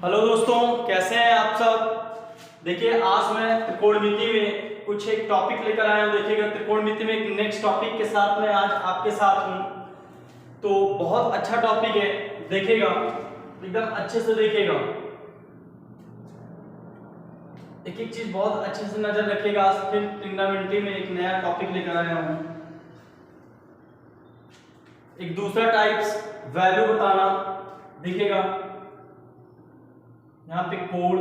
Hello दोस्तों, कैसे हैं आप सब। देखिए, आज मैं त्रिकोणमिति में कुछ एक टॉपिक लेकर आया हूं। देखिएगा, त्रिकोणमिति में एक नेक्स्ट टॉपिक के साथ मैं आज आपके साथ हूं। तो बहुत अच्छा टॉपिक है, देखिएगा एकदम अच्छे से देखिएगा, एक एक चीज बहुत अच्छे से नजर रखिएगा। आज फिर त्रिकोणमिति में एक नया टॉपिक लेकर आया हूं। एक दूसरा टाइप्स वैल्यू बताना। देखिएगा यहाँ पे कोड,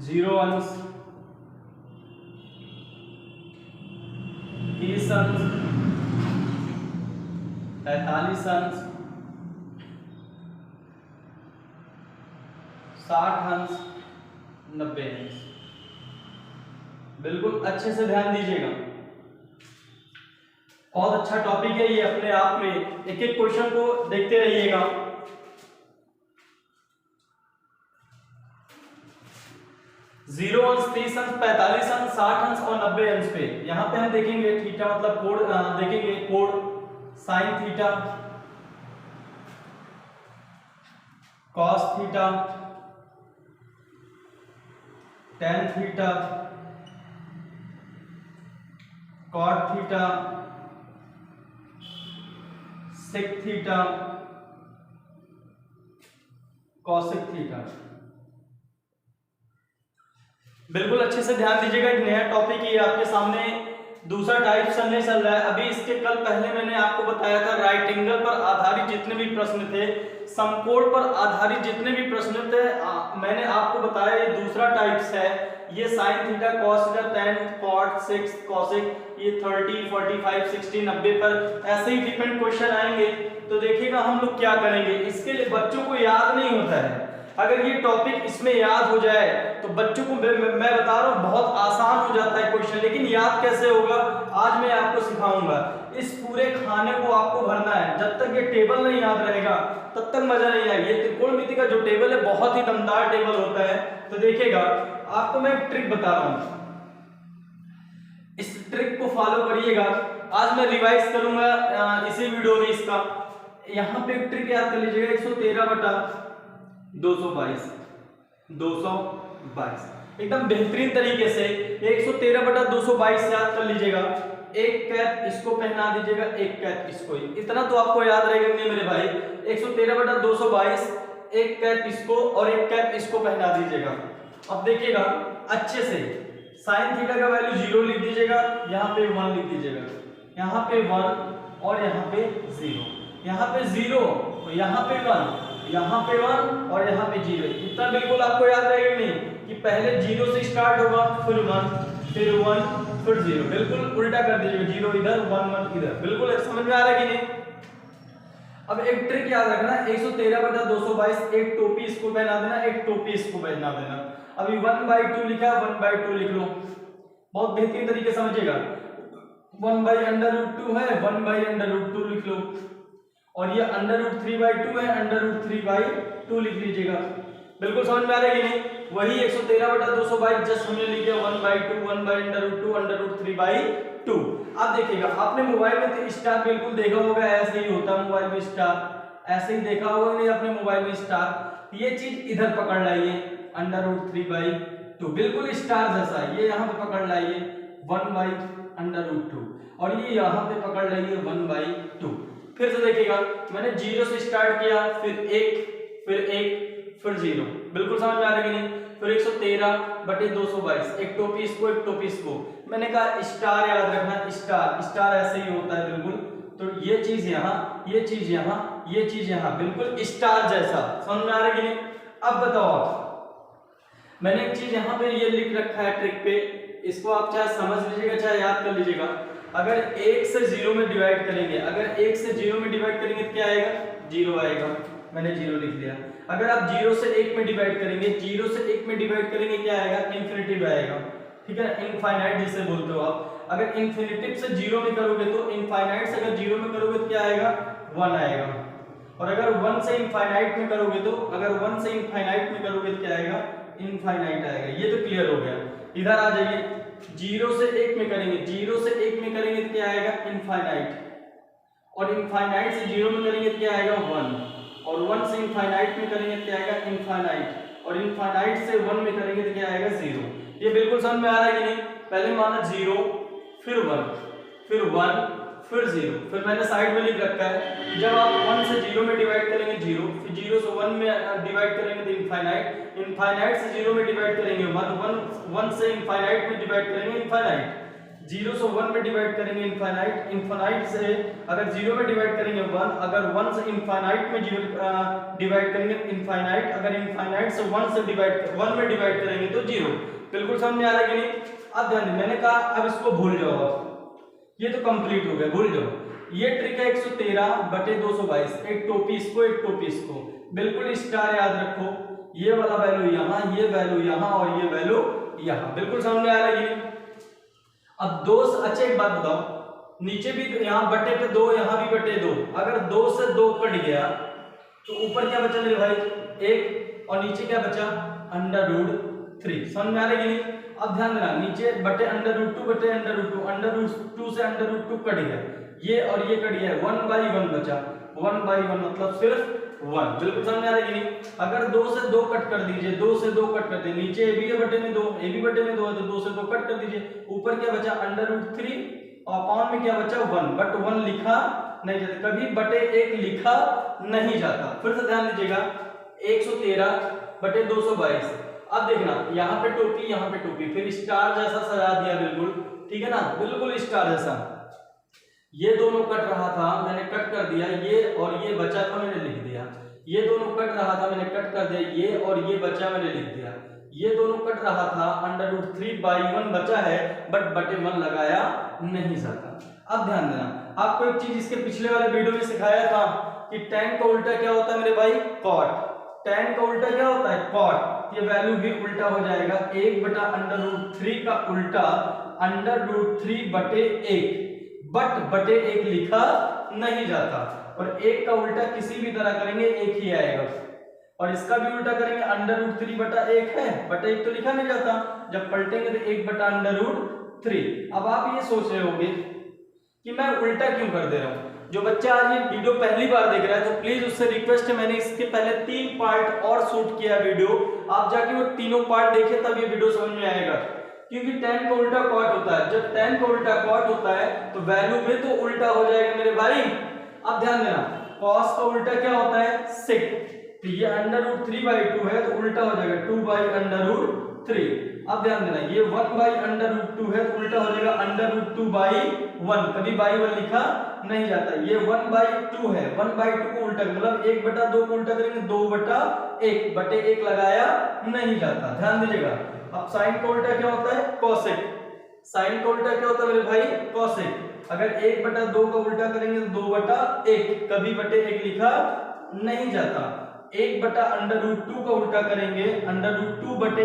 जीरो अंश, 30 अंश, 45 अंश, 60 अंश, 90 अंश। बिल्कुल अच्छे से ध्यान दीजिएगा, बहुत अच्छा टॉपिक है ये अपने आप में। एक एक क्वेश्चन को देखते रहिएगा। जीरो अंश, 30 अंश, 45 अंश, 60 अंश और 90 अंश पे यहां पे हम देखेंगे थीटा मतलब कोण, देखेंगे कोण sine theta, cos theta, tan theta, cot theta, sec theta, cosec theta. बिल्कुल अच्छे से ध्यान दीजिएगा, एक नया टॉपिक ये आपके सामने दूसरा टाइप चलने चल रहा है। अभी इसके कल पहले मैंने आपको बताया था राइट एंगल पर आधारित जितने भी प्रश्न थे, समकोण पर आधारित जितने भी प्रश्न थे, मैंने आपको बताया ये दूसरा टाइप्स है। ये sine theta, cos theta, tan, cot, sec, cosec, ये 30, 45, 60, 90 पर ऐसे ही डिफरेंट क्वेश्चन आएंगे। तो देखिएगा हम लोग क्या करेंगे, इसके लिए बच्चों को याद नहीं होता है। अगर ये टॉपिक इसमें याद हो जाए तो बच्चों को मैं बता रहा हूँ बहुत आसान हो जाता है क्वेश्चन। लेकिन याद कैसे होगा, आज मैं आपको सिखाऊंगा। इस पूरे खाने को आपको भरना है। जब तक ये टेबल नहीं याद रहेगा तब तक मजा नहीं आएगा। ये त्रिकोणमिति का जो टेबल है बहुत ही दमदार टेबल होता है। तो देखिएगा, आपको मैं एक ट्रिक बता रहा हूँ, इस ट्रिक को फॉलो करिएगा। आज मैं रिवाइज करूंगा इसी वीडियो में इसका। यहाँ पे एक ट्रिक याद कर लीजिएगा, 113 बटा 222, 222 एकदम बेहतरीन तरीके से 113 बटा 222 याद कर लीजिएगा। एक कैप इसको पहना दीजिएगा, एक कैप इसको, इतना तो आपको याद रहेगा नहीं मेरे भाई। 113 बटा 222, एक कैप इसको और एक कैप इसको पहना दीजिएगा। अब देखिएगा अच्छे से, साइन थीटा का वैल्यू 0 लिख दीजिएगा, यहाँ पे 1 लिख दीजिएगा, यहाँ पे 1 और यहाँ पे 0, यहाँ पे 0 और यहाँ पे 1, यहाँ पे 1 और यहाँ पे 0। इतना बिल्कुल आपको याद रहेगा नहीं कि पहले 0 से स्टार्ट होगा, फिर 1, फिर 1, फिर 0। बिल्कुल उल्टा कर दीजिएगा, 0 इधर 1 1 इधर। बिल्कुल समझ में आ रहा है कि नहीं। अब एक ट्रिक याद रखना, 113 बटा 222, एक टोपी इसको पहना देना, एक टोपी इसको पहना देना। अभी 1/2 लिखा, 1/2 लिख लो, बहुत बेहतरीन तरीके समझिएगा। 1/√2 है, 1/√2 लिख लो, और ये √3/2 है, √3/2 लिख लीजिएगा। बिल्कुल समझ में आ रहा है कि नहीं। वही 113 बटा 222 जस्ट हमने लिख दिया 1/2, 1/√2, √3/2। अब देखिएगा, आपने मोबाइल में तो स्टार बिल्कुल देखा होगा, ऐसे ही होता है मोबाइल में स्टार, ऐसे ही देखा होगा नहीं अपने मोबाइल में स्टार। ये चीज इधर पकड़ लाइए, √3/2 बिल्कुल स्टार जैसा, ये यहाँ पे पकड़ लाइए 1/√2 और ये यहाँ पे पकड़ लाइए 1/2। फिर से देखिएगा, मैंने 0 से स्टार्ट किया, फिर 1, फिर 1, फिर 0। बिल्कुल समझ में आ रहा है कि नहीं। फिर 113 बटे 222, एक टोपी इसको, एक टोपी इसको। मैंने कहा स्टार याद रखना, स्टार स्टार ऐसे ही होता है बिल्कुल। तो ये चीज यहाँ, ये चीज यहाँ, ये चीज यहाँ, बिल्कुल स्टार जैसा। समझ में आ रहा है कि नहीं। अब बताओ आप, मैंने एक चीज यहाँ पे ये लिख रखा है ट्रिक पे, इसको आप चाहे समझ लीजिएगा चाहे याद कर लीजिएगा। अगर 1 से 0 में डिवाइड करेंगे, अगर 1 से 0 में डिवाइड करेंगे तो क्या आएगा, 0 आएगा। मैंने 0 लिख दिया। अगर आप 0 से 1 में डिवाइड करेंगे, 0 से 1 में डिवाइड करेंगे क्या आएगा, इन्फिनिटिव आएगा। ठीक है, इनफाइनाइट जिसे बोलते हो आप। अगर इन्फिनिटिव से 0 में करोगे तो, इनफाइनाइट से अगर 0 में करोगे तो क्या आएगा, 1 आएगा। और अगर 1 से इनफाइनाइट में करोगे तो, अगर 1 से इनफाइनाइट में करोगे तो क्या आएगा, इनफाइनाइट आएगा। ये तो क्लियर हो गया। इधर आ जाइए, 0 से 1 में करेंगे, 0 से 1 में करेंगे तो क्या आएगा, इनफाइनाइट। और इनफाइनाइट से 0 में करेंगे तो क्या आएगा 1, और 1 से इनफाइनाइट में करेंगे तो क्या आएगा इनफाइनाइट, और इनफाइनाइट से 1 में करेंगे तो क्या आएगा 0। ये बिल्कुल समझ में आ रहा है कि नहीं? पहले माना 0, फिर 1, फिर 1, फिर 0, फिर मैंने साइड में लिख रखा है जब आप 1 से 0 में डिवाइड करेंगे 0, फिर 0 से 1 में डिवाइड करेंगे तो इनफाइनाइट, इनफाइनाइट से 0 में डिवाइड करेंगे 1 से इनफाइनाइट में डिवाइड करेंगे इनफाइनाइट, 0 से 1 में डिवाइड करेंगे इनफाइनाइट, इनफाइनाइट से अगर 0 में डिवाइड करेंगे 1, अगर 1 से इनफाइनाइट में डिवाइड करेंगे इनफाइनाइट, अगर इनफाइनाइट से 1 में डिवाइड करेंगे तो 0। बिल्कुल समझ में आ रहा है कि नहीं? अब ध्यान दें, मैंने कहा अब इसको भूल जाओ, ये तो कंप्लीट हो गया, भूल जाओ। ये ट्रिक है 113/222, एक टोपी इसको, एक टोपी इसको, बिल्कुल स्टार याद रखो, ये वाला वैल्यू यहाँ, ये वैल्यू यहाँ, और ये वैल्यू यहाँ। बिल्कुल समझ में आ रहा है कि नहीं? अब 2 अच्छा एक बात बताओ, नीचे भी यहाँ बटे पे 2, यहाँ भी बटे 2, अगर 2 से 2 कट गया तो ऊपर क्या बचा मेरे भाई 1, और नीचे क्या बचा √3। समझ में आ रहा है कि नहीं? अब ध्यान देना, नीचे बटे √2 बटे √2 से √2 कट गया, ये और ये कट गया, 1/1 बचा, 1/1 मतलब सिर्फ 1। बिल्कुल समझ में आ रहा है कि नहीं? अगर 2 से 2 कट कर दीजिए, 2 से 2 कट कर दीजिए, नीचे ए भी बटे में 2, ए भी बटे में 2 है तो 2 से 2 कट कर दीजिए, ऊपर क्या बचा √3, और अपॉन में क्या बचा 1, बट 1 लिखा नहीं जाता, कभी बटे 1 लिखा नहीं जाता। फिर से ध्यान दीजिएगा, 113/222। अब देखना, यहाँ पे टोपी, यहाँ पे टोपी, फिर स्टार जैसा सजा दिया, बिल्कुल ठीक है ना, बिल्कुल स्टार जैसा। ये दोनों कट रहा था, मैंने कट कर दिया, ये और ये बचा था, मैंने लिख दिया। ये दोनों कट रहा था, मैंने कट कर दिया, ये और ये बचा, मैंने लिख दिया। ये दोनों कट रहा था, √3/1 बचा है, बट बटे 1 लगाया नहीं जाता। अब ध्यान देना, आपको एक चीज इसके पिछले वाले वीडियो में सिखाया था कि tan का उल्टा क्या होता है मेरे भाई, cot। tan का उल्टा क्या होता है, cot। ये वैल्यू भी उल्टा हो जाएगा, 1/√3 का उल्टा √3/1, बट बटे 1 लिखा नहीं जाता, और 1 का उल्टा किसी भी तरह करेंगे 1 ही आएगा, और इसका भी उल्टा करेंगे √3/1 है, बटा 1 तो लिखा नहीं जाता, जब पलटेंगे तो 1/√3। अब आप ये सोच रहे होंगे कि मैं उल्टा क्यों कर दे रहा हूं। जो बच्चा आज ये वीडियो पहली बार देख रहा है तो प्लीज उससे रिक्वेस्ट है, मैंने इसके पहले 3 पार्ट और शूट किया वीडियो, आप जाके वो तीनों पार्ट देखें तब ये वीडियो समझ में आएगा। क्योंकि tan का उल्टा cot होता है, जब tan का उल्टा cot होता है तो वैल्यू भी तो उल्टा हो जाएगा मेरे भाई। अब ध्यान देना, cos का उल्टा क्या होता है sec, तो ये √3/2 है तो उल्टा हो जाएगा 2/√3। अब ध्यान देना, ये 1/√2 है तो उल्टा हो जाएगा √2/1, कभी बाई 1 लिखा नहीं जाता। ये 1/2 है, 1/2 को उल्टा मतलब 1/2 को उल्टा करेंगे 2/1, बटे 1 लगाया नहीं जाता, ध्यान दीजिएगा। अब साइन का उल्टा क्या होता है, कोसेक। साइन का उल्टा क्या होता है मेरे भाई, कोसेक। अगर 1/2 का उल्टा करेंगे तो 2/1, कभी बटे 1 लिखा नहीं जाता। 1/√2 का उल्टा करेंगे √2/1, बटे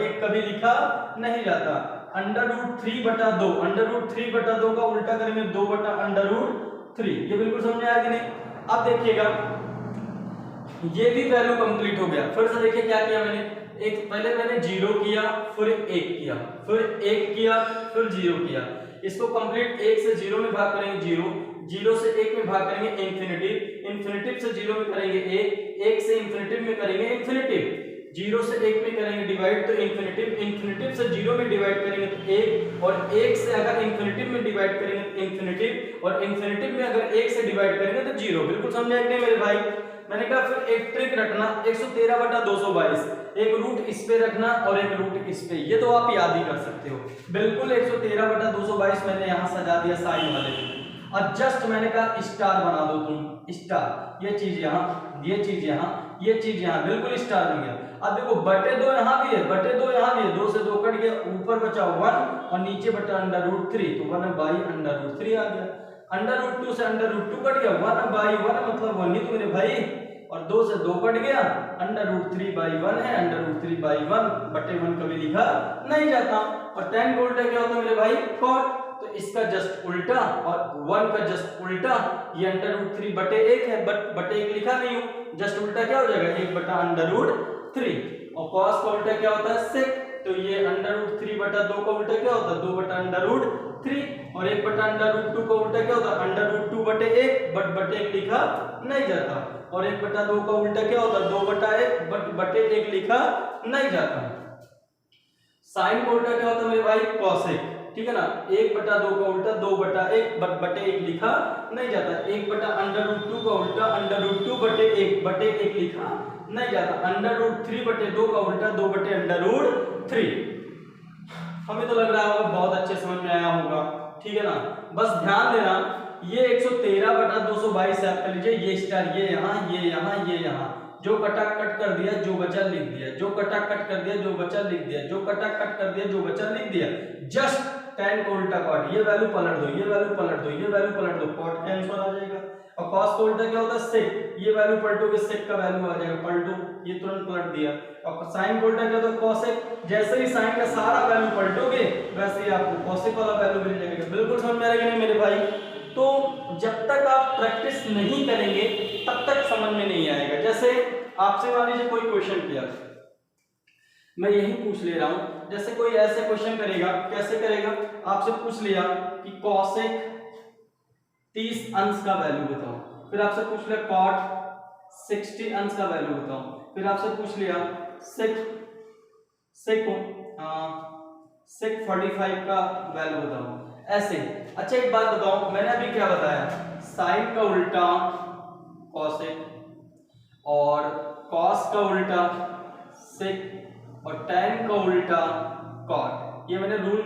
1 कभी लिखा नहीं जाता। √3/2, √3/2 का उल्टा करेंगे 2/√3। ये बिल्कुल समझ में आया कि नहीं? अब देखिएगा, ये भी वैल्यू कंप्लीट हो गया। फिर से देखिए क्या किया मैंने, एक पहले मैंने 0 किया, फिर 1 किया, फिर 1 किया, फिर 0 किया। इसको कंप्लीट 1 से 0 में भाग करेंगे 0, 0 से 1 में भाग करेंगे इन्फिनिटिव, इन्फिनिटिव से 0 में करेंगे 1, 1 से इन्फिनिटिव में करेंगे इन्फिनिटिव, 0 से 1 में करेंगे डिवाइड तो इन्फिनिटिव, इन्फिनिटिव से 0 में डिवाइड करेंगे तो 1, और 1 से अगर इन्फिनिटिव में डिवाइड करेंगे तो इन्फिनिटिव, और इन्फिनिटिव में अगर 1 से डिवाइड करेंगे तो 0। बिल्कुल समझ आए मेरे भाई? मैंने कहा फिर एक ट्रिक रखना, 113/222, एक रूट इस पे रखना और एक रूट इस पे, ये तो आप याद ही कर सकते हो। बिल्कुल 113/222 मैंने यहाँ सजा दिया साइन वाले, और जस्ट मैंने कहा स्टार बना दो तुम, स्टार, ये चीज यहाँ, ये चीज यहाँ, ये चीज यहाँ, बिल्कुल स्टार बन गया। अब देखो बटे 2 यहाँ भी है, बटे 2 यहाँ भी है, 2 से 2 कट गया, ऊपर बचा 1 और नीचे बचा √3, तो 1/√3 आ गया। √2 से √2 कट गया, 1/1 मतलब 1 ही तो मेरे भाई, और 2 से 2 कट गया, √3/1 है, √3/1 बटे 1 कभी लिखा नहीं जाता। और tan का उल्टा क्या होता है मेरे भाई, cot, तो इसका जस्ट उल्टा और 1 का जस्ट उल्टा, ये √3/1 है, बट बटे 1 लिखा नहीं हूं, जस्ट उल्टा क्या हो जाएगा 1/√3। और cos का उल्टा क्या होता है sec, तो ये √3 बटा 2 का उल्टा क्या होता है 2 बटा √3 और 1 बटा √2 का उल्टा क्या होता है √2 बटे 1 बटे 1 लिखा नहीं जाता और 1 बटा 2 का उल्टा क्या होता है 2 बटा 1 बटे 1 लिखा नहीं जाता। साइन का उल्टा क्या होता है मेरे भाई कॉसेक, ठीक है ना, 1 बटा 2 का उल्टा 2 बटा 1 बटे 1 लिखा नहीं जाता, 1 बटा √2 का उल्टा √2 बटे 1 लिखा नहीं जाता, √3 बटे 2 का उल्टा 2 बटे √3। हमें तो लग रहा होगा बहुत अच्छे समझ में आया होगा, ठीक है ना। बस ध्यान देना ये 113 बटा 222 याद कर लीजिए, ये स्टार ये यहाँ ये यहाँ ये यहाँ, जो कटा कट कर दिया जो बचा लिख दिया, जो कटा कट कर दिया जो बचा लिख दिया, जो कटा कट कर दिया जो बचा लिख दिया, जस्ट tan को उल्टा कॉट, ये वैल्यू पलट दो, ये वैल्यू पलट दो, ये वैल्यू पलट दो, कॉट का आंसर आ जाएगा। और cos का उल्टा क्या होता है sec, ये वैल्यू पलटोगे sec का वैल्यू आ जाएगा, पलटो, ये तुरंत पलट दिया। और sin का उल्टा क्या होता है cosec, जैसे ही sin का सारा वैल्यू पलटोगे वैसे ही आपको cosec वाला वैल्यू मिल जाएगा। बिल्कुल समझ में आ रहा है कि नहीं मेरे भाई। तो जब तक आप प्रैक्टिस नहीं करेंगे तब तक समझ में नहीं आएगा। जैसे आपसे मान लीजिए कोई क्वेश्चन किया, मैं यही पूछ ले रहा हूं, जैसे कोई ऐसे क्वेश्चन करेगा, कैसे करेगा, आपसे पूछ लिया कि cosec 30 अंश का वैल्यू बताओ, फिर आपसे पूछ लिया cot 60 अंश का वैल्यू बताओ, फिर आपसे पूछ लिया sec 45 का वैल्यू बताओ, ऐसे। अच्छा एक बात बताओ, मैंने अभी क्या बताया, साइन का उल्टा cosec और cos का उल्टा sec और tan का उल्टा cot, ये मैंने रूल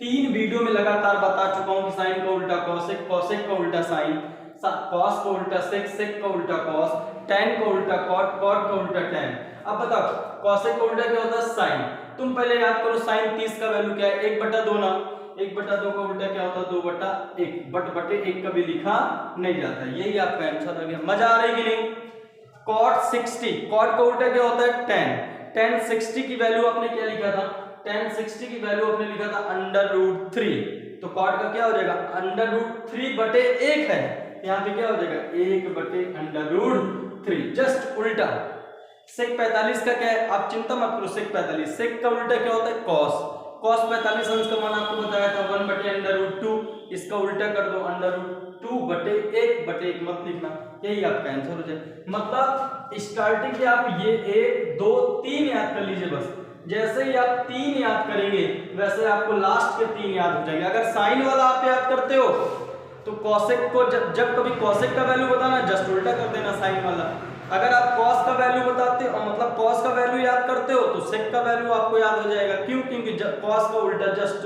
3 वीडियो में लगातार बता चुका हूं कि साइन का उल्टा cosec, cosec का उल्टा साइन, cos का उल्टा sec, sec का उल्टा cos, tan का उल्टा cot, cot का उल्टा tan। अब बताओ cosec का उल्टा क्या होता है साइन, तुम पहले याद करो साइन 30 का वैल्यू क्या है 1 बटा 2 ना, 1 बटा 2 का उल्टा क्या होता है 2 बटा 1 बटे 1 कभी लिखा नहीं जाता, यही आपका आंसर आ गया। मजा आ रही कि नहीं। cot 60, cot का उल्टा क्या होता है tan, tan 60 की वैल्यू आपने क्या लिखा था, tan 60 की वैल्यू आपने लिखा था √3, तो cot का क्या हो जाएगा √3 बटे 1 है, यहाँ पे क्या हो जाएगा 1 बटे √3, जस्ट उल्टा। sec 45 का क्या है, आप चिंता मत करो, sec 45, sec का उल्टा क्या होता है cos, cos 45 अंश का मान आपको बताया था 1 बटे √2, इसका उल्टा कर दो √2 बटे 1 मत लिखना, यही आपका आंसर हो जाए। मतलब स्टार्टिंग के आप ये 1 2 3 याद कर लीजिए बस, जैसे ही आप 3 याद करेंगे वैसे आपको लास्ट के 3 याद हो जाएंगे। अगर साइन वाला आप याद करते हो तो cosec को जब कभी cosec का वैल्यू बताना जस्ट उल्टा कर देना साइन वाला, अगर आप cos का वैल्यू बताते हो मतलब cos का वैल्यू याद करते हो तो sec का वैल्यू आपको याद हो जाएगा, क्यों, क्योंकि cos का उल्टा जस्ट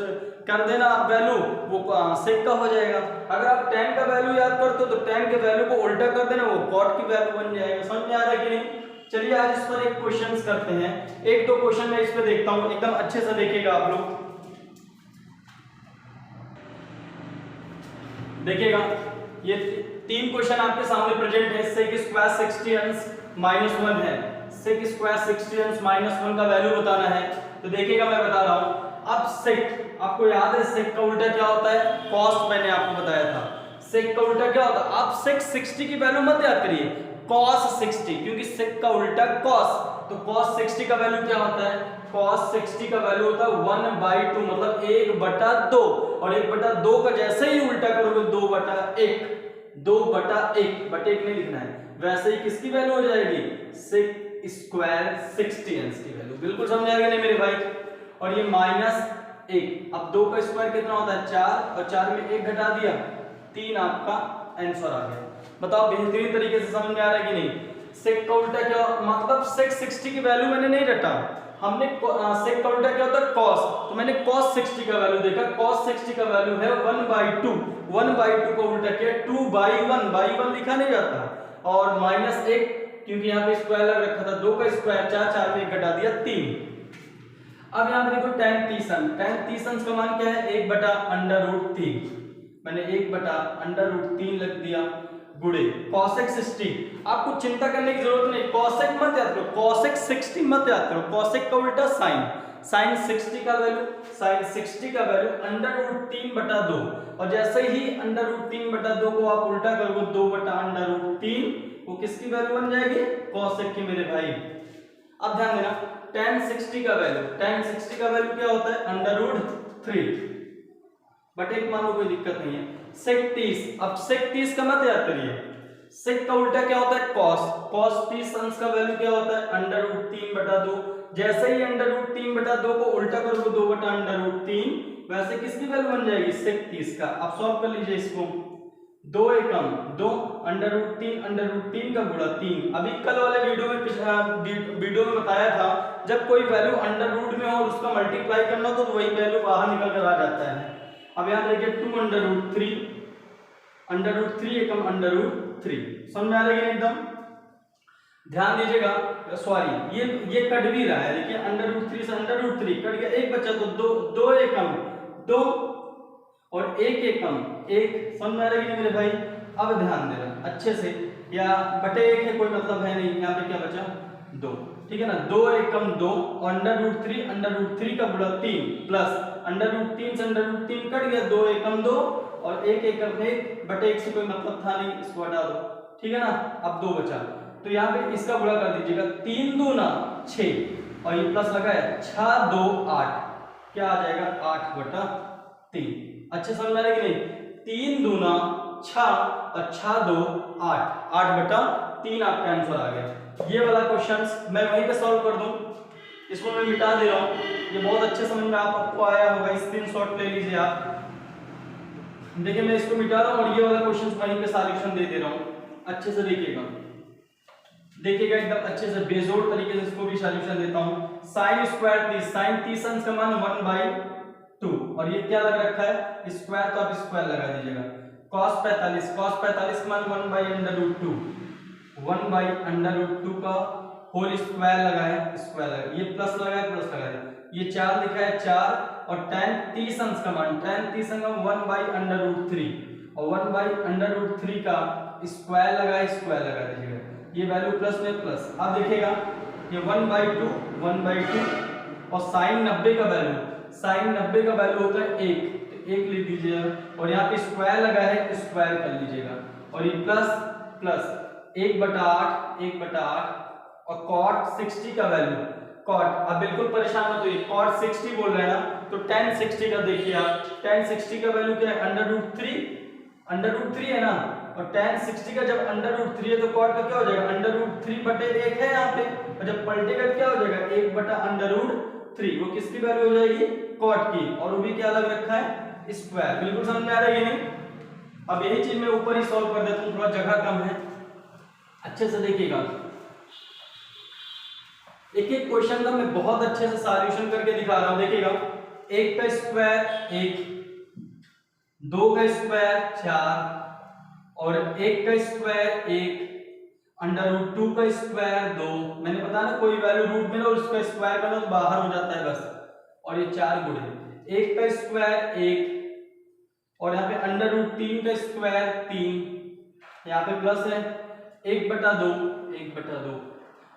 कर देना आप वैल्यू, वो sec का हो जाएगा। अगर आप tan का वैल्यू याद करते हो तो tan के वैल्यू को उल्टा कर देना, वो cot की वैल्यू बन जाएगा। समझ में आ रहा है कि नहीं। चलिए आज इस पर एक क्वेश्चन करते हैं, 1-2 क्वेश्चन मैं इस पे देखता हूँ, एकदम अच्छे से देखिएगा आप लोग, देखिएगा ये 3 क्वेश्चन आपके सामने प्रेजेंट है। sec स्क्वायर 60 अंश -1 है, sec स्क्वायर 60 अंश -1 का वैल्यू बताना है, तो देखिएगा मैं बता रहा हूं। अब sec आपको याद है sec का उल्टा क्या होता है cos, मैंने आपको बताया था sec का उल्टा क्या होता है, आप sec 60 की वैल्यू मत याद करिए, cos 60, क्योंकि sec का उल्टा cos, तो cos 60 का वैल्यू क्या होता है, cos 60 का वैल्यू होता है 1/2, मतलब 1/2, और 1/2 का जैसे ही उल्टा करोगे 2/1, 2/1 बटे 1 नहीं लिखना है, वैसे ही किसकी वैल्यू हो जाएगी sec स्क्वायर 60 अंश की वैल्यू। बिल्कुल समझ आ गया नहीं मेरे भाई। और ये -1, अब 2 का स्क्वायर कितना होता है 4, और 4 में 1 घटा दिया 3, आपका आंसर आ गया। बताओ बेहतरीन तरीके से समझ में आ रहा है कि नहीं। sec का उल्टा क्या, मतलब sec 60 की वैल्यू मैंने नहीं रटा, हमने sec का उल्टा क्या होता है cos, तो मैंने cos 60 का वैल्यू देखा, cos 60 का वैल्यू है 1/2, 1/2 का उल्टा क्या 2/1 लिखा नहीं जाता, और -1 क्योंकि यहाँ पे स्क्वायर लग रखा था, 2 का स्क्वायर 4, 4 में 1 घटा दिया 3। अब यहाँ पे देखो tan 30 अंश का मान क्या है 1/√3, मैंने 1/√3 लिख दिया, गुणे cosec 60, आपको चिंता करने की जरूरत नहीं, cosec मत याद करो, cosec 60 मत याद करो, cosec का उल्टा sin 60 का वैल्यू √3/2, और जैसे ही √3/2 को आप उल्टा करोगे 2/√3, वो किसकी वैल्यू बन जाएगी cosec की मेरे भाई। अब ध्यान देना tan 60 का वैल्यू क्या होता है √3 बट एक मान लो कोई दिक्कत नहीं है। sec 30, अब sec 30 का मत याद करिए, sec का उल्टा क्या होता है cos 30 अंश का वैल्यू क्या होता है √3/2। जैसे ही √3/2 को उल्टा करोगे 2/√3, वैसे किसकी वैल्यू बन जाएगी sec 30 का। अब सॉल्व कर लीजिए इसको, 2 एकम 2 √3 का गुणा 3। अभी कल वाले वीडियो में बताया था जब कोई वैल्यू अंडर रूट में हो और उसका मल्टीप्लाई करना तो वही वैल्यू बाहर निकल कर आ जाता है। अब यहाँ देखिए 2 √3 एकम √3 समझ में आ रही है एकदम। ध्यान दीजिएगा, सॉरी ये कट भी रहा है, देखिए √3 से √3 कट गया, एक बचा तो 2 एकम 2 और 1 एकम 1। समझ में आ रही है मेरे भाई। अब ध्यान देना अच्छे से, या बटे 1 है कोई मतलब है नहीं, यहाँ पे क्या बचा 2, ठीक है ना। 2 एकम 2 और √3 का गुणा 3 प्लस √3 से √3 कट गया, 2 एकम 2 और 1 एकम 1 बटे 1 से कोई मतलब था नहीं, इसको हटा दो, ठीक है ना। अब 2 बचा तो यहाँ पे इसका गुणा कर दीजिएगा, 3 दूना 6 और ये प्लस लगा है 6 2 8, क्या आ जाएगा 8/3। अच्छे समझ में आ रहा है कि नहीं। 3 दूना 6 और 6 2 8, 8/3 आपका आंसर आ गया। ये वाला क्वेश्चन मैं वहीं पे सॉल्व कर दूं, इसको मैं मिटा दे रहा हूं, ये बहुत अच्छे समझ में आपको आया होगा, स्क्रीनशॉट ले लीजिए आप। देखिए मैं इसको मिटा रहा हूं और ये वाला क्वेश्चन वहीं पे सॉल्यूशन दे रहा हूं, अच्छे से देखिएगा एकदम अच्छे से बेजोड़ तरीके से इसको भी सॉल्यूशन देता हूं। sin स्क्वायर 30 अंश का मान 1/2 और ये क्या लग रखा है स्क्वायर, तो आप स्क्वायर लगा दीजिएगा। cos 45 का मान 1/√2 1/√2 का होल स्क्वायर लगा है, स्क्वायर लगा, ये प्लस लगा है प्लस लगा है, ये 4 लिखा है 4 और tan 30 अंश का मान 1/√3 और 1/√3 का स्क्वायर लगा है, स्क्वायर लगा दीजिएगा, ये वैल्यू प्लस में प्लस। अब देखिएगा ये 1/2 और sin 90 का वैल्यू होता है 1, तो 1 लिख दीजिएगा और यहाँ पे स्क्वायर लगा है, स्क्वायर कर लीजिएगा और ये प्लस 1/8 और cot 60 का वैल्यू अब बिल्कुल परेशान मत होइए, cot 60 बोल रहे हैं ना, तो tan 60 का देखिए आप, tan 60 का वैल्यू क्या है √3 है ना, और tan 60 का जब √3 है तो cot का क्या हो जाएगा √3/1 है यहाँ पे, और जब पलटेगा क्या हो जाएगा 1/√3, वो किसकी वैल्यू हो जाएगी cot की, और वो भी क्या लग रखा है स्क्वायर। बिल्कुल समझ में आ रहा है ये नहीं। अब यही चीज मैं ऊपर ही सॉल्व कर देता हूँ, थोड़ा जगह कम है, अच्छे से देखिएगा। एक एक क्वेश्चन का मैं बहुत अच्छे से सॉल्यूशन करके दिखा रहा हूं, देखिएगा 1 का स्क्वायर 1, 2 का स्क्वायर 4 और 1 का स्क्वायर 1, √2 का स्क्वायर 2। मैंने बताया ना कोई वैल्यू रूट में ना उसका स्क्वायर करना तो बाहर हो जाता है बस, और ये 4 गुणे 1 का स्क्वायर 1 और यहाँ पे √3 का स्क्वायर 3, यहाँ पे प्लस है 1/2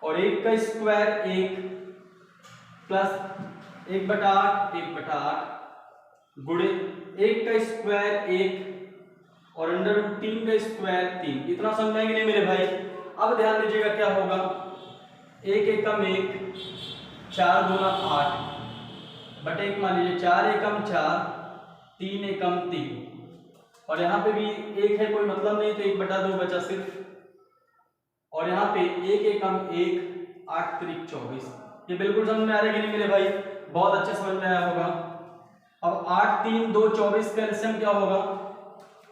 और 1 का स्क्वायर 1 प्लस 1/8 गुणे 1 का स्क्वायर 1 और √3 का स्क्वायर 3। इतना समझ में नहीं मेरे भाई। अब ध्यान दीजिएगा क्या होगा, 1 एकम 1 4 दूना 8 बटे 1 मान लीजिए 4 एकम 4 3 एकम 3 और यहाँ पे भी 1 है कोई मतलब नहीं तो 1/2 बचा सिर्फ, और यहाँ पे 1 एकम 1 8 त्रिक 24। ये बिल्कुल समझ में आ रहा है कि नहीं मेरे भाई, बहुत अच्छे समझ में आया होगा। अब 8 3 2 24 का एलसीएम क्या होगा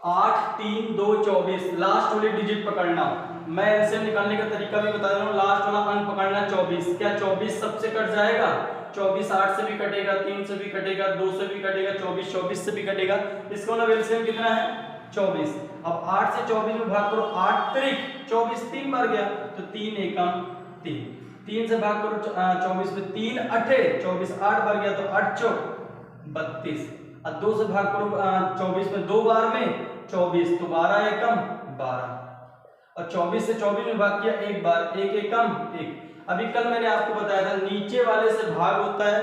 8 3 2 24, लास्ट वाली डिजिट पकड़ना। मैं एलसीएम निकालने का तरीका भी बता रहा हूँ, लास्ट वाला अंक पकड़ना 24। क्या 24 सबसे कट जाएगा, 24 8 से भी कटेगा, 3 से भी कटेगा, 2 से भी कटेगा, 24 से भी कटेगा, इसका मतलब एलसीएम कितना है 24। अब 8 से 24 में भाग करो 8 त्रिक 24 3 बार गया तो 3 एकम 3, 3 से भाग करो 24 में 3 8 24 8 बार गया तो 8 चौक 32, और 2 से भाग करो 24 में 2 बार में 24 तो 12 एकम 12, और 24 से 24 में भाग किया 1 बार 1 एकम 1। अभी कल मैंने आपको बताया था नीचे वाले से भाग होता है,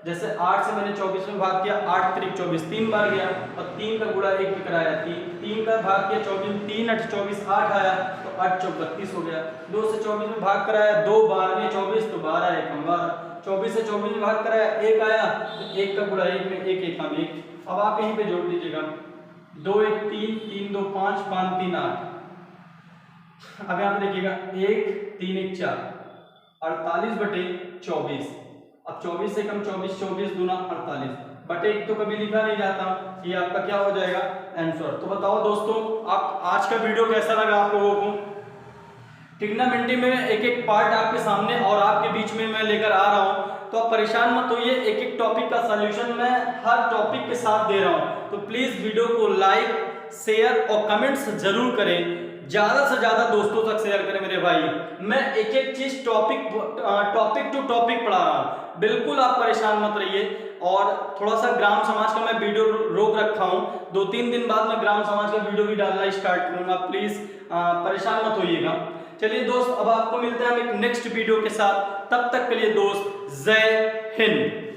जैसे 8 से मैंने 24 में भाग किया 8 त्रिक 24 3 बार गया और 3 का गुणा 1 भी कराया 3 का भाग किया 24 3 8 24 8 आया तो 8 चौक 32 हो गया। 2 से 24 में भाग कराया 2 बार में 24 तो 12 एकम 12, 24 से 24 में भाग कराया, 1 आया, तो 1 का गुणा 1 में 1 1 1। अब आप यहीं पे जोड़ दीजिएगा, 2 1 3, 3 2 5, 5 3 8। अब यहाँ पे देखिएगा 1 3 1 4, 48/24। अब 24 से कम 24, 24 दूना 48 बटे 1 तो कभी लिखा नहीं जाता, ये आपका क्या हो जाएगा आंसर। तो बताओ दोस्तों, आप आज का वीडियो कैसा लगा आप लोगों को? ट्रिग्नोमेट्री में एक एक पार्ट आपके सामने और आपके बीच में मैं लेकर आ रहा हूं, तो आप परेशान मत होइए, एक एक टॉपिक का सॉल्यूशन मैं हर टॉपिक के साथ दे रहा हूं। तो प्लीज वीडियो को लाइक, शेयर और कमेंट्स जरूर करें, ज्यादा से ज्यादा दोस्तों तक शेयर करें मेरे भाई। मैं एक एक चीज टॉपिक टू टॉपिक पढ़ा रहा हूं, बिल्कुल आप परेशान मत रहिए। और थोड़ा सा ग्राम समाज का मैं वीडियो रोक रखा हूं, 2-3 दिन बाद मैं ग्राम समाज का वीडियो भी डालना स्टार्ट करूंगा, प्लीज परेशान मत होइएगा। चलिए दोस्त, अब आपको मिलते हैं हम एक नेक्स्ट वीडियो के साथ, तब तक के लिए दोस्त जय हिंद।